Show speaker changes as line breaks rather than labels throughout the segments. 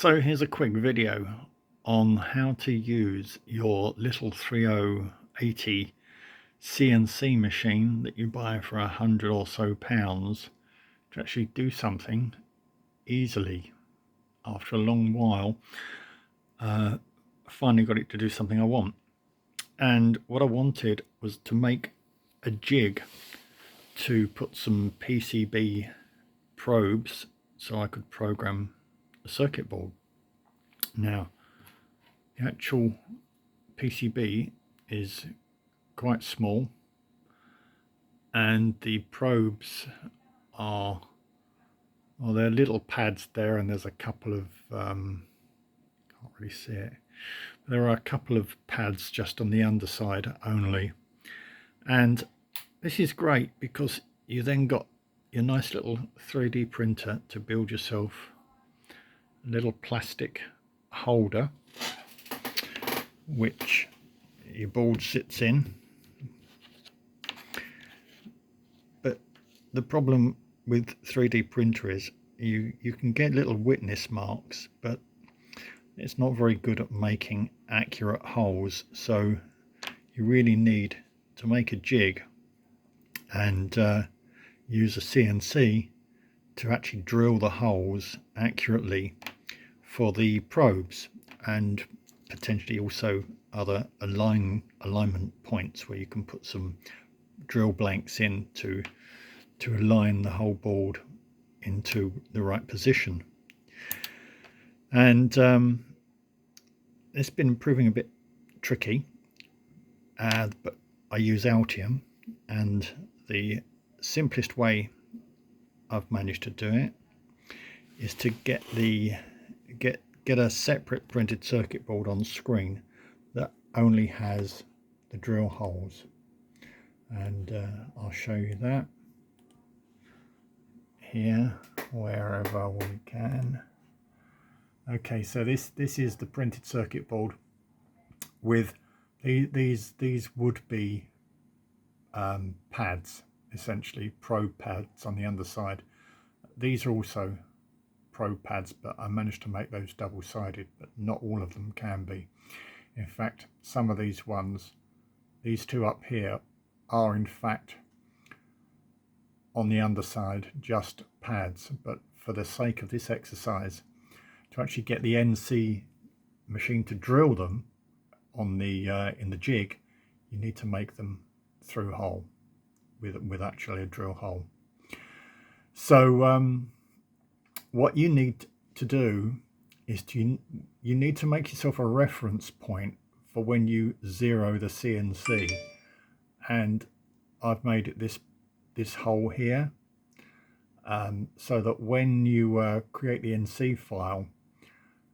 So here's a quick video on how to use your little 3080 CNC machine that you buy for £100 or so to actually do something easily. After a long while, finally got it to do something I want. And what I wanted was to make a jig to put some PCB probes so I could program a circuit board. Now, the actual PCB is quite small, and the probes are, well, they're little pads there, and there's a couple of can't really see it. There are a couple of pads just on the underside only, and this is great because you then got your nice little 3D printer to build yourself a little plastic holder which your board sits in. But the problem with 3D printer is you can get little witness marks, but it's not very good at making accurate holes. So you really need to make a jig and use a CNC to actually drill the holes accurately for the probes, and potentially also other alignment points where you can put some drill blanks in to align the whole board into the right position. And it's been proving a bit tricky, but I use Altium, and the simplest way I've managed to do it is to get a separate printed circuit board on screen that only has the drill holes, and I'll show you that here wherever we can. Okay, so this is the printed circuit board with these would be pads, essentially probe pads on the underside. These are also probe pads, but I managed to make those double-sided, but not all of them can be. In fact, some of these ones, these two up here, are in fact on the underside just pads, but for the sake of this exercise, to actually get the NC machine to drill them on the in the jig, you need to make them through hole with actually a drill hole. So what you need to do is you need to make yourself a reference point for when you zero the CNC, and I've made it this hole here, so that when you create the NC file,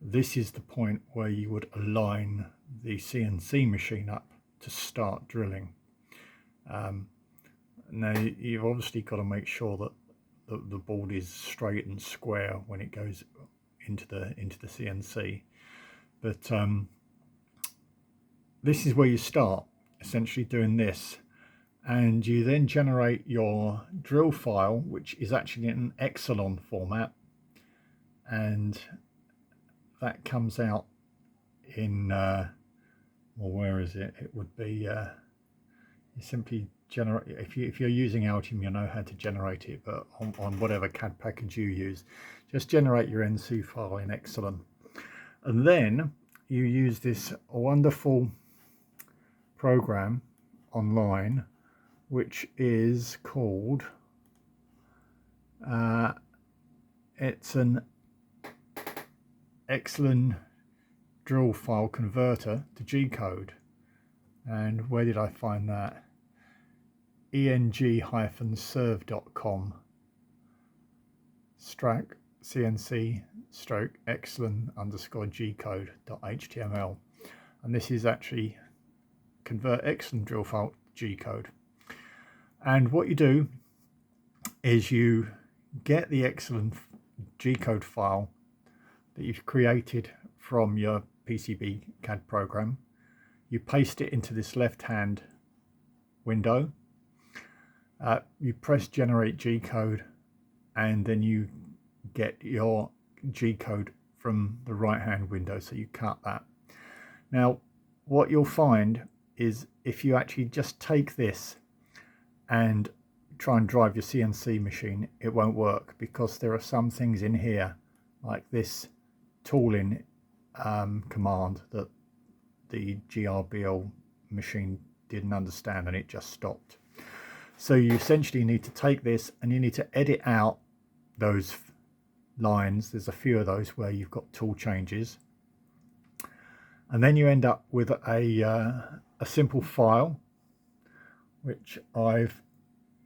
this is the point where you would align the CNC machine up to start drilling. Now you've obviously got to make sure that the board is straight and square when it goes into the CNC, but this is where you start, essentially doing this, and you then generate your drill file, which is actually in an Epsilon format, and that comes out in well, where is it? It would be you simply generate, if you're using Altium, you know how to generate it, but on whatever CAD package you use, just generate your NC file in Epsilon, and then you use this wonderful program online which is called it's an Epsilon drill file converter to G-code. And where did I find that? eng-serve.com /cnc /epsilon_G-code.html, and this is actually convert Epsilon drill file to G-code. And what you do is you get the Epsilon G-code file that you've created from your PCB CAD program, you paste it into this left-hand window, you press generate G-code, and then you get your G-code from the right hand window, so you cut that. Now what you'll find is if you actually just take this and try and drive your CNC machine, it won't work, because there are some things in here like this tooling command that the GRBL machine didn't understand, and it just stopped. So you essentially need to take this and you need to edit out those lines. There's a few of those where you've got tool changes, and then you end up with a simple file which I've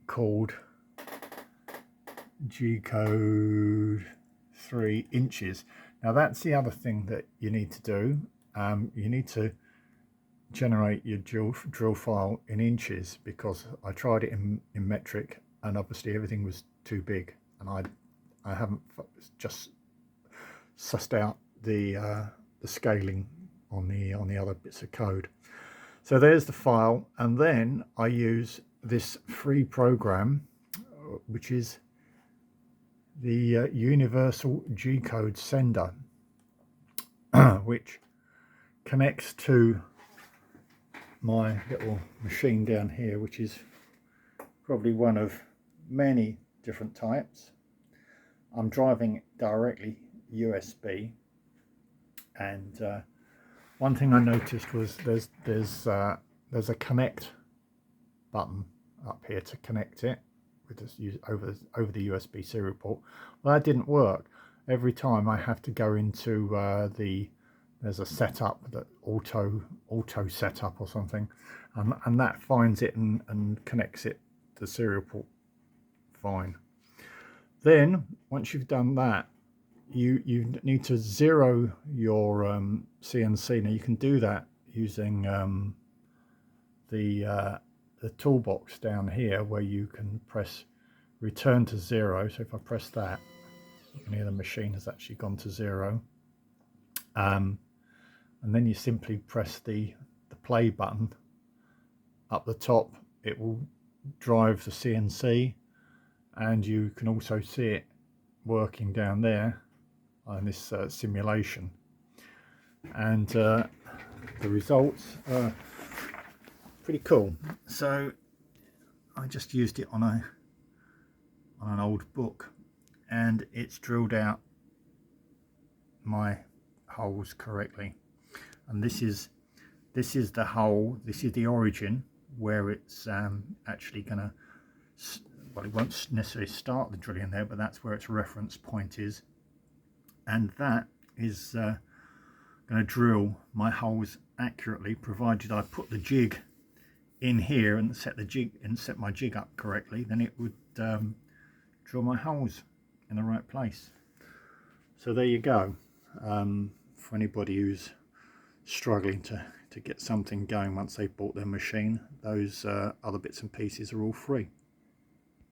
called G-code 3 inches. Now that's the other thing that you need to do. You need to generate your drill file in inches, because I tried it in metric and obviously everything was too big, and I haven't just sussed out the scaling on the other bits of code. So there's the file, and then I use this free program which is the Universal G-code sender, which connects to my little machine down here, which is probably one of many different types. I'm driving it directly USB, and one thing I noticed was there's a connect button up here to connect it with this over the USB serial port. Well, that didn't work. Every time I have to go into there's a setup, that auto setup or something, and that finds it and connects it to the serial port fine. Then once you've done that, you need to zero your CNC. Now you can do that using the toolbox down here, where you can press return to zero. So if I press that, you can hear the machine has actually gone to zero. And then you simply press the play button up the top. It will drive the CNC, and you can also see it working down there on this simulation. And the results are pretty cool. So I just used it on an old book, and it's drilled out my holes correctly. And this is the hole, this is the origin where it's actually gonna, well, it won't necessarily start the drilling there, but that's where its reference point is, and that is going to drill my holes accurately, provided I put the jig in here and set my jig up correctly. Then it would drill my holes in the right place. So there you go. For anybody who's struggling to get something going once they've bought their machine, those other bits and pieces are all free.